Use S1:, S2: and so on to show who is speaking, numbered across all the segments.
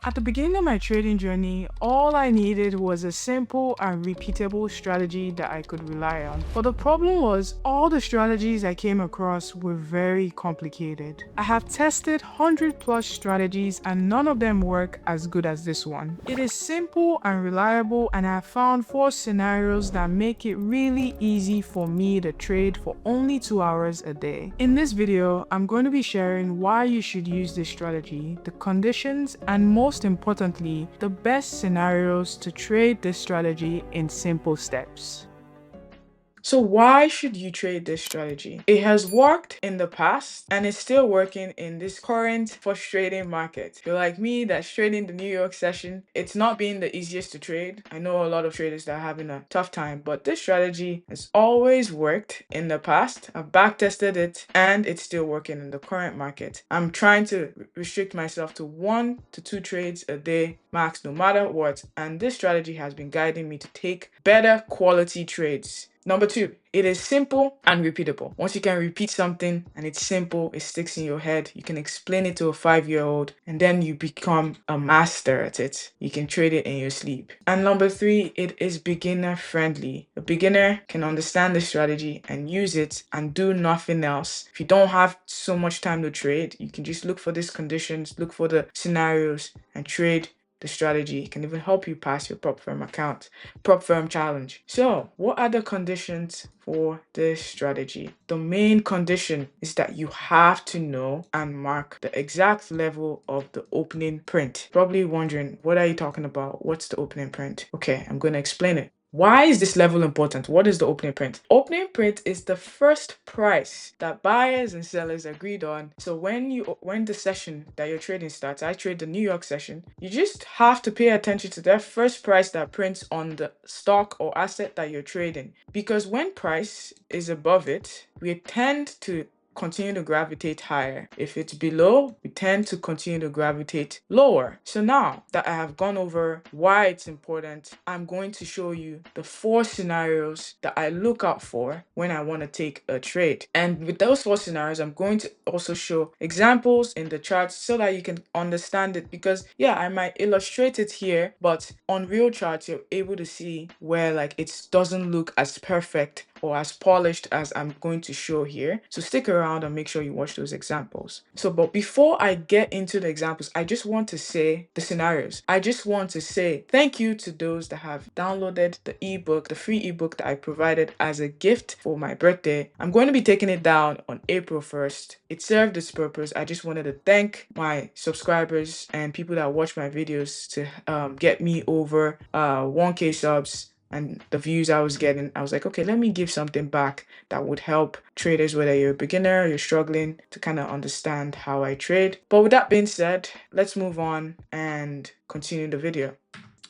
S1: At the beginning of my trading journey, all I needed was a simple and repeatable strategy that I could rely on. But the problem was, all the strategies I came across were very complicated. I have tested 100 plus strategies and none of them work as good as this one. It is simple and reliable, and I have found 4 scenarios that make it really easy for me to trade for only 2 hours a day. In this video, I'm going to be sharing why you should use this strategy, the conditions, and most importantly, the best scenarios to trade this strategy in simple steps. So why should you trade this strategy? It has worked in the past and it's still working in this current frustrating market. If you're like me that's trading the New York session, it's not been the easiest to trade. I know a lot of traders that are having a tough time, but this strategy has always worked in the past. I've backtested it and it's still working in the current market. I'm trying to restrict myself to 1 to 2 trades a day max no matter what, and this strategy has been guiding me to take better quality trades. Number 2, it is simple and repeatable. Once you can repeat something and it's simple, it sticks in your head, you can explain it to a 5-year-old and then you become a master at it. You can trade it in your sleep. And number 3, it is beginner friendly. A beginner can understand the strategy and use it and do nothing else. If you don't have so much time to trade, you can just look for these conditions, look for the scenarios and trade the strategy. Can even help you pass your prop firm account, prop firm challenge. So what are the conditions for this strategy? The main condition is that you have to know and mark the exact level of the opening print. Probably wondering, what are you talking about? What's the opening print? Okay, I'm going to explain it. Why is this level important? What is the opening print? Opening print is the first price that buyers and sellers agreed on. So when the session that you're trading starts, I trade the New York session, you just have to pay attention to that first price that prints on the stock or asset that you're trading. Because when price is above it, we tend to continue to gravitate higher. If it's below, we tend to continue to gravitate lower. So now that I have gone over why it's important, I'm going to show you the 4 scenarios that I look out for when I want to take a trade. And with those 4 scenarios, I'm going to also show examples in the charts so that you can understand it, because yeah, I might illustrate it here, but on real charts, you're able to see where like it doesn't look as perfect or as polished as I'm going to show here. So stick around and make sure you watch those examples. But before I get into the examples, I just want to say the scenarios. I just want to say thank you to those that have downloaded the ebook, the free ebook that I provided as a gift for my birthday. I'm going to be taking it down on April 1st. It served its purpose. I just wanted to thank my subscribers and people that watch my videos to get me over 1K subs. And the views I was getting, I was like, okay, let me give something back that would help traders, whether you're a beginner, you're struggling to kind of understand how I trade. But with that being said, let's move on and continue the video.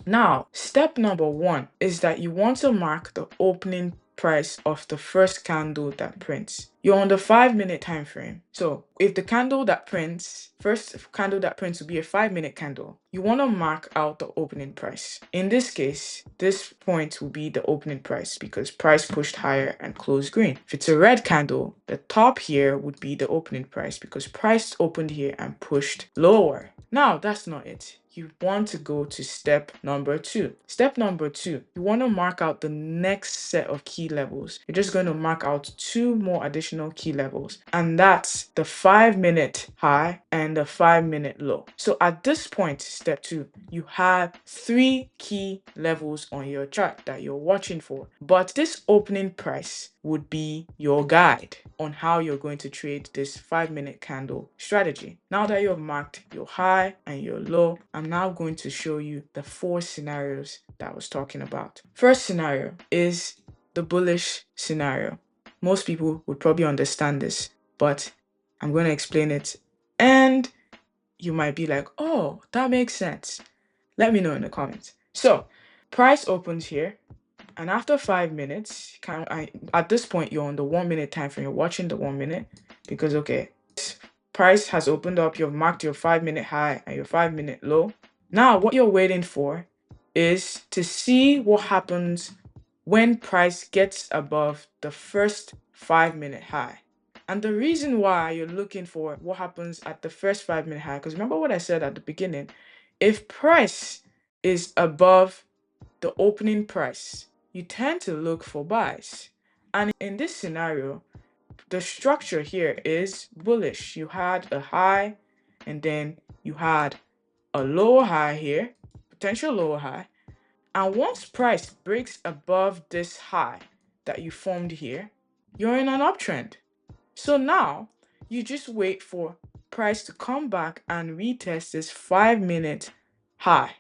S1: Now, step number 1 is that you want to mark the opening price of the first candle that prints. You're on the 5-minute time frame. So if the candle that prints, first candle that prints will be a 5-minute candle, you want to mark out the opening price. In this case, this point will be the opening price because price pushed higher and closed green. If it's a red candle, the top here would be the opening price because price opened here and pushed lower. Now, that's not it. You want to go to step number 2. Step number 2, you want to mark out the next set of key levels. You're just going to mark out 2 more additional key levels, and that's the 5-minute high and the 5-minute low. So at this point, step 2, you have 3 key levels on your chart that you're watching for. But this opening price would be your guide on how you're going to trade this 5-minute candle strategy. Now that you've marked your high and your low, I'm now going to show you the 4 scenarios that I was talking about. First scenario is the bullish scenario. Most people would probably understand this, but I'm going to explain it. And you might be like, oh, that makes sense. Let me know in the comments. So price opens here. And after 5 minutes, at this point, you're on the 1-minute time frame. You're watching the 1 minute because, okay, price has opened up. You've marked your 5-minute high and your 5-minute low. Now, what you're waiting for is to see what happens when price gets above the first 5-minute high. And the reason why you're looking for what happens at the first 5-minute high, because remember what I said at the beginning, If price is above the opening price, you tend to look for buys. And in this scenario, the structure here is bullish. You had a high and then you had a lower high here, potential lower high. And once price breaks above this high that you formed here, you're in an uptrend. So now you just wait for price to come back and retest this 5-minute high.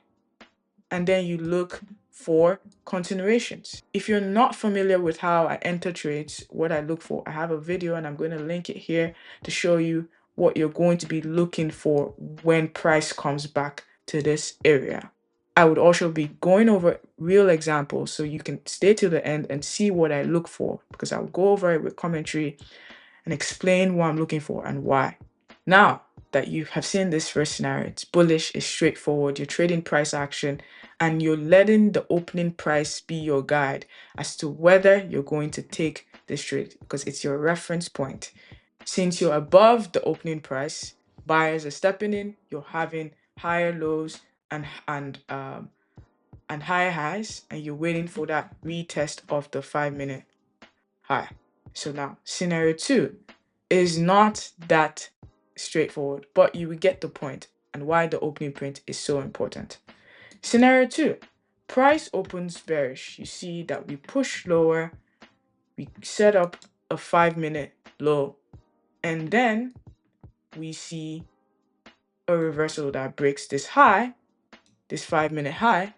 S1: And then you look for continuations. If you're not familiar with how I enter trades, what I look for, I have a video and I'm going to link it here to show you what you're going to be looking for when price comes back to this area. I would also be going over real examples so you can stay to the end and see what I look for, because I'll go over it with commentary and explain what I'm looking for and why. Now that you have seen this first scenario, it's bullish, it's straightforward, you're trading price action, and you're letting the opening price be your guide as to whether you're going to take this trade, because it's your reference point. Since you're above the opening price, buyers are stepping in, you're having higher lows and higher highs, and you're waiting for that retest of the 5-minute high. So now scenario 2 is not that straightforward, but you will get the point and why the opening print is so important. Scenario 2, price opens bearish. You see that we push lower, we set up a 5-minute low, and then we see a reversal that breaks this high, this 5-minute high,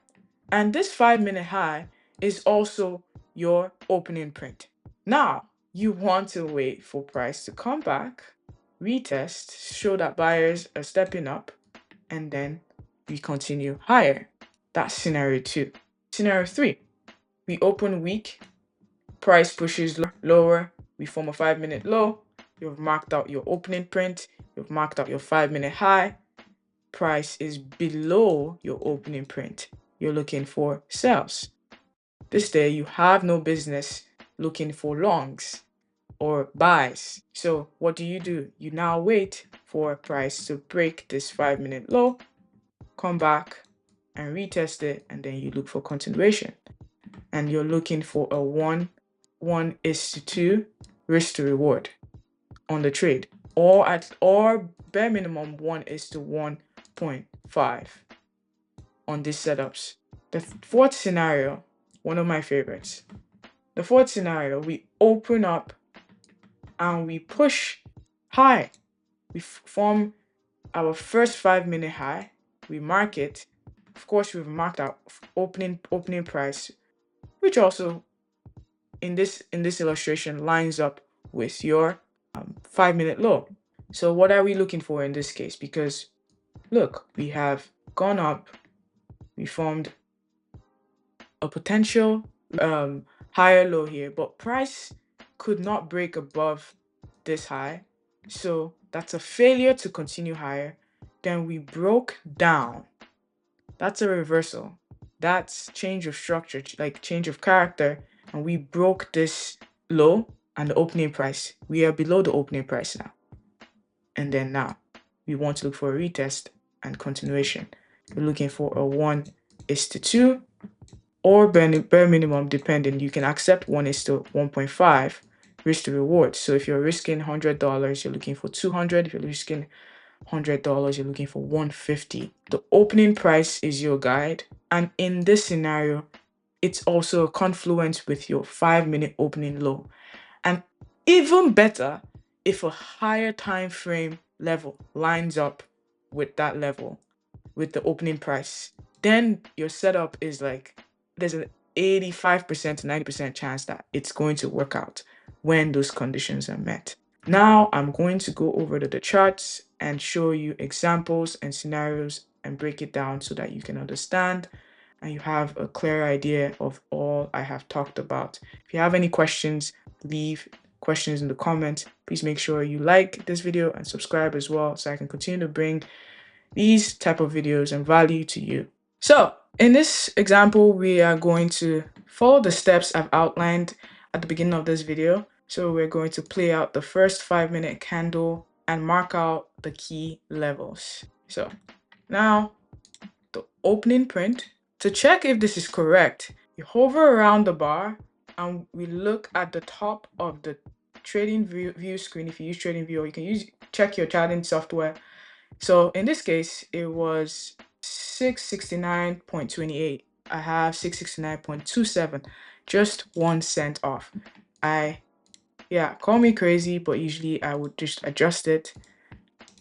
S1: and this 5-minute high is also your opening print. Now, you want to wait for price to come back, retest, show that buyers are stepping up, and then we continue higher. That's scenario 2. Scenario 3, we open weak, price pushes lower, we form a 5-minute low, you've marked out your opening print, you've marked out your 5-minute high, price is below your opening print. You're looking for sells. This day, you have no business looking for longs or buys. So what do? You now wait for a price to break this 5-minute low, come back and retest it, and then you look for continuation. And you're looking for a 1:2 risk to reward on the trade, or bare minimum 1:1.5 on these setups. The fourth scenario, one of my favorites. The fourth scenario, we open up and we push high. We form our first 5-minute high. We mark it. Of course, we've marked our opening price, which also in this illustration lines up with your 5-minute low. So what are we looking for in this case? Because look, we have gone up, we formed a potential higher low here, but price could not break above this high, so that's a failure to continue higher. Then we broke down. That's a reversal. That's change of structure, like change of character, and we broke this low and the opening price. We are below the opening price now, and then now we want to look for a retest and continuation. We're looking for a 1:2 or bare minimum, depending. You can accept 1:1.5 risk to reward. So if you're risking $100, you're looking for 200. If you're risking $100, you're looking for 150. The opening price is your guide, and in this scenario, it's also a confluence with your 5-minute opening low. And even better, if a higher time frame level lines up with that level, with the opening price, then your setup is like, there's an 85% to 90% chance that it's going to work out when those conditions are met. Now I'm going to go over to the charts and show you examples and scenarios and break it down so that you can understand and you have a clear idea of all I have talked about. If you have any questions, leave questions in the comments. Please make sure you like this video and subscribe as well so I can continue to bring these type of videos and value to you. So in this example, we are going to follow the steps I've outlined at the beginning of this video. So we're going to play out the first 5-minute candle and mark out the key levels. So now opening print. To check if this is correct, you hover around the bar and we look at the top of the trading view screen. If you use trading view, or you can check your charting software. So in this case, it was 669.28. I have 669.27, just 1 cent off. Call me crazy, but usually I would just adjust it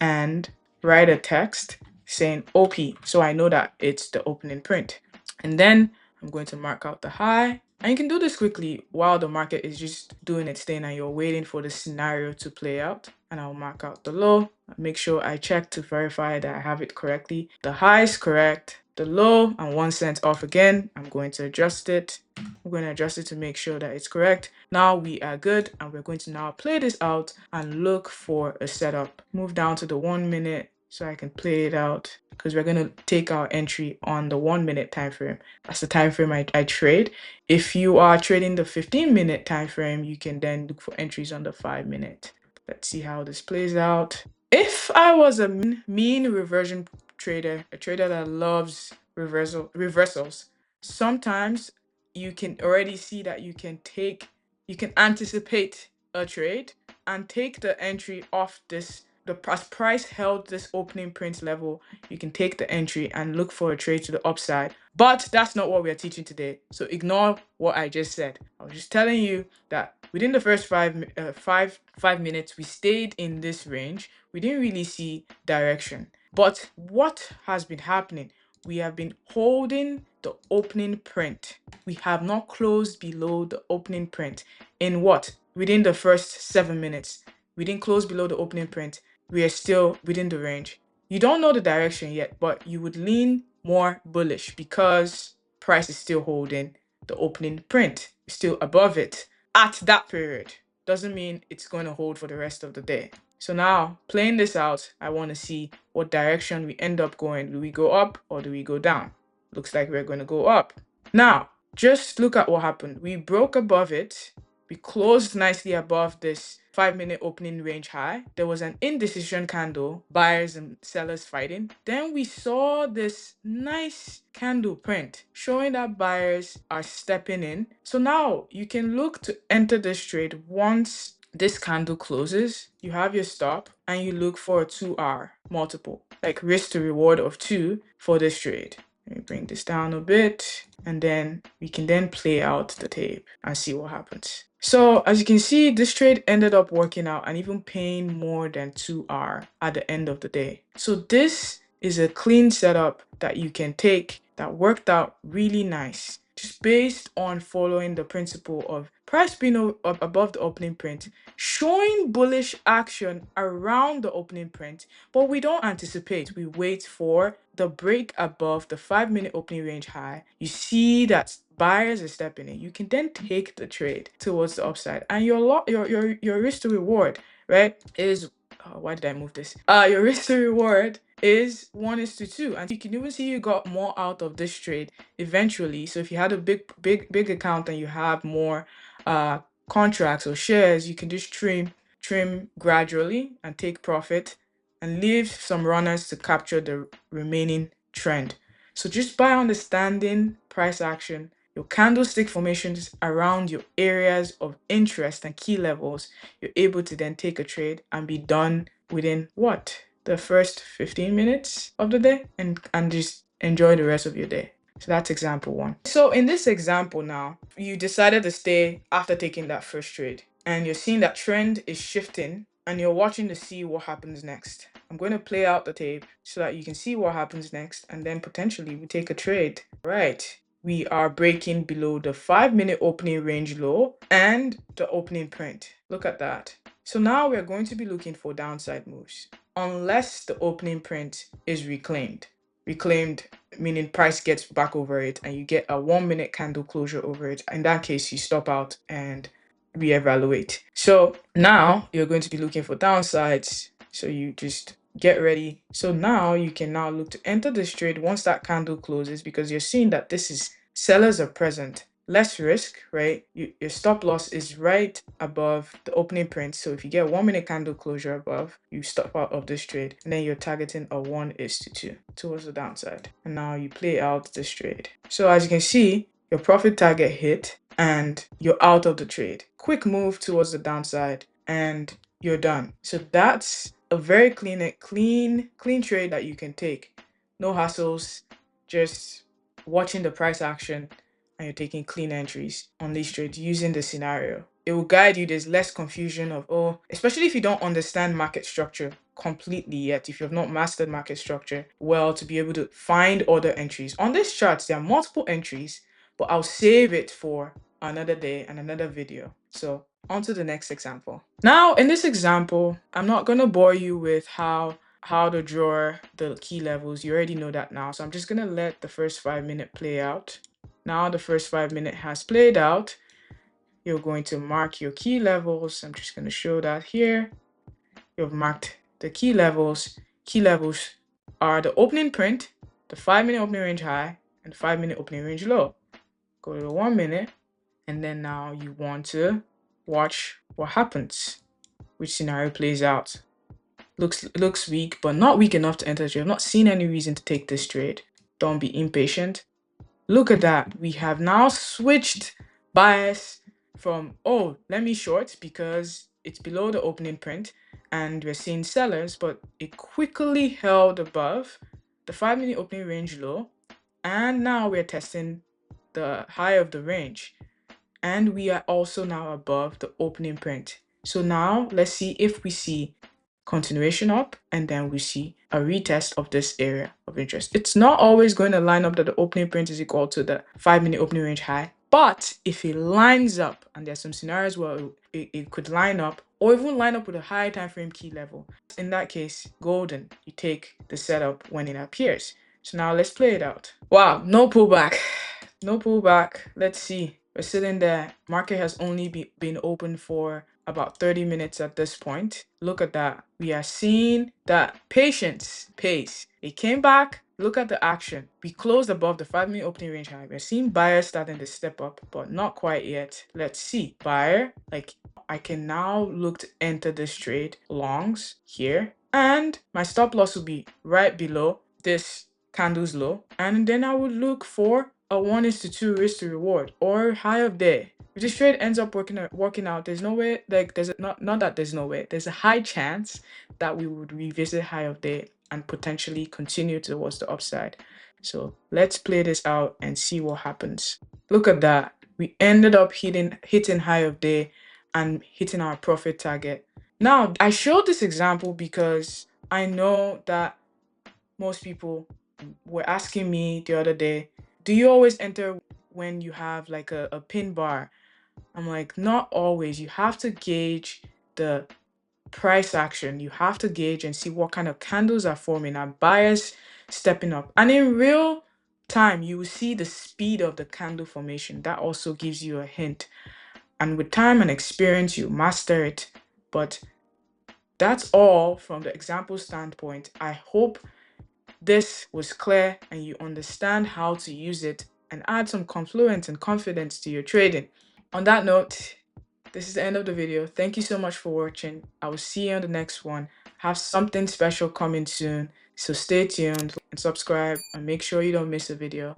S1: and write a text saying OP, so I know that it's the opening print. And then I'm going to mark out the high. And you can do this quickly while the market is just doing its thing and you're waiting for the scenario to play out. And I'll mark out the low. Make sure I check to verify that I have it correctly. The high is correct. The low and 1 cent off again. I'm going to adjust it. I'm going to adjust it to make sure that it's correct. Now we are good, and we're going to now play this out and look for a setup. Move down to the 1 minute so I can play it out, because we're going to take our entry on the 1 minute time frame. That's the time frame I trade. If you are trading the 15-minute time frame, you can then look for entries on the 5 minute. Let's see how this plays out. If I was a mean reversion trader, a trader that loves reversals, sometimes you can already see that you can anticipate a trade and take the entry off this. The price held this opening print level, you can take the entry and look for a trade to the upside. But that's not what we are teaching today. So ignore what I just said. I was just telling you that within the first five minutes, we stayed in this range. We didn't really see direction. But what has been happening? We have been holding the opening print. We have not closed below the opening print in what? Within the first 7 minutes. We didn't close below the opening print. We are still within the range. You don't know the direction yet, but you would lean more bullish because price is still holding the opening print, still above it at that period. Doesn't mean it's going to hold for the rest of the day. So now, playing this out, I want to see what direction we end up going. Do we go up or do we go down? Looks like we're going to go up. Now, just look at what happened. We broke above it. We closed nicely above this 5-minute opening range high. There was an indecision candle, buyers and sellers fighting. Then we saw this nice candle print showing that buyers are stepping in. So now you can look to enter this trade once this candle closes. You have your stop and you look for a 2-hour multiple, like risk to reward of 2 for this trade. Let me bring this down a bit, and then we can then play out the tape and see what happens. So as you can see, this trade ended up working out and even paying more than 2R at the end of the day. So this is a clean setup that you can take that worked out really nice, just based on following the principle of price being above the opening print, showing bullish action around the opening print, but we don't anticipate. We wait for the break above the 5-minute opening range high. You see that buyers are stepping in. You can then take the trade towards the upside, and your risk to reward, right, is why did I move this? Your risk to reward is 1:2, and you can even see you got more out of this trade eventually. So if you had a big account and you have more contracts or shares, you can just trim gradually and take profit and leave some runners to capture the remaining trend. So just by understanding price action, your candlestick formations around your areas of interest and key levels, you're able to then take a trade and be done within what? The first 15 minutes of the day, and just enjoy the rest of your day. So that's example 1. So in this example now, you decided to stay after taking that first trade, and you're seeing that trend is shifting and you're watching to see what happens next. I'm going to play out the tape so that you can see what happens next, and then potentially we take a trade. Right. We are breaking below the 5-minute opening range low and the opening print. Look at that. So now we're going to be looking for downside moves unless the opening print is reclaimed. Reclaimed meaning price gets back over it and you get a 1-minute candle closure over it. In that case, you stop out and reevaluate. So now you're going to be looking for downsides. So you just get ready. So now you can now look to enter this trade once that candle closes, because you're seeing that this is sellers are present. less risk, right? Your stop loss is right above the opening print. So if you get 1 minute candle closure above, you stop out of this trade, and then you're targeting a 1:2 towards the downside. And now you play out this trade. So as you can see, your profit target hit and you're out of the trade. Quick move towards the downside and you're done. So that's a very clean trade that you can take. No hassles, just watching the price action, and you're taking clean entries on these trades using the scenario. It will guide you. There's less confusion of, oh, especially if you don't understand market structure completely yet, if you have not mastered market structure well, to be able to find other entries. On this chart, there are multiple entries, but I'll save it for another day and another video. So on to the next example. Now, in this example, I'm not going to bore you with how to draw the key levels. You already know that now. So I'm just going to let the first 5 minute play out. Now the first 5 minute has played out. You're going to mark your key levels. I'm just going to show that here. You've marked the key levels. Key levels are the opening print, the 5 minute opening range high, and 5 minute opening range low. Go to the 1 minute, and then now you want to watch what happens, which scenario plays out. Looks weak, but not weak enough to enter the trade. I've not seen any reason to take this trade. Don't be impatient. Look at that. We have now switched bias from, oh, let me short because it's below the opening print and we're seeing sellers, but it quickly held above the 5 minute opening range low. And now we're testing the high of the range. And we are also now above the opening print. So now let's see if we see continuation up, and then we see a retest of this area of interest. It's not always going to line up that the opening print is equal to the 5 minute opening range high, but if it lines up, and there's some scenarios where it could line up or even line up with a high time frame key level, in that case, golden. You take the setup when it appears. So now let's play it out. Wow, no pullback. No pullback. Let's see. We're sitting there. Market has only been open for about 30 minutes at this point. Look at that. We are seeing that patience pays. It came back. Look at the action. We closed above the 5 minute opening range high. We're seeing buyers starting to step up, but not quite yet. Let's see. Buyer, like, I can now look to enter this trade longs here, and my stop loss will be right below this candle's low, and then I would look for a 1:2 risk to reward or high up there. If this trade ends up working out, there's no way, like, not that there's no way, there's a high chance that we would revisit high up there and potentially continue towards the upside. So let's play this out and see what happens. Look at that. We ended up hitting high up there and hitting our profit target. Now, I showed this example because I know that most people were asking me the other day, do you always enter when you have like a pin bar? I'm like, not always. You have to gauge the price action. You have to gauge and see what kind of candles are forming. Are buyers stepping up? And in real time, you will see the speed of the candle formation. That also gives you a hint. And with time and experience, you master it. But that's all from the example standpoint. I hope this was clear and you understand how to use it and add some confluence and confidence to your trading. On that note, this is the end of the video. Thank you so much for watching. I will see you on the next one. Have something special coming soon, so stay tuned and subscribe and make sure you don't miss a video.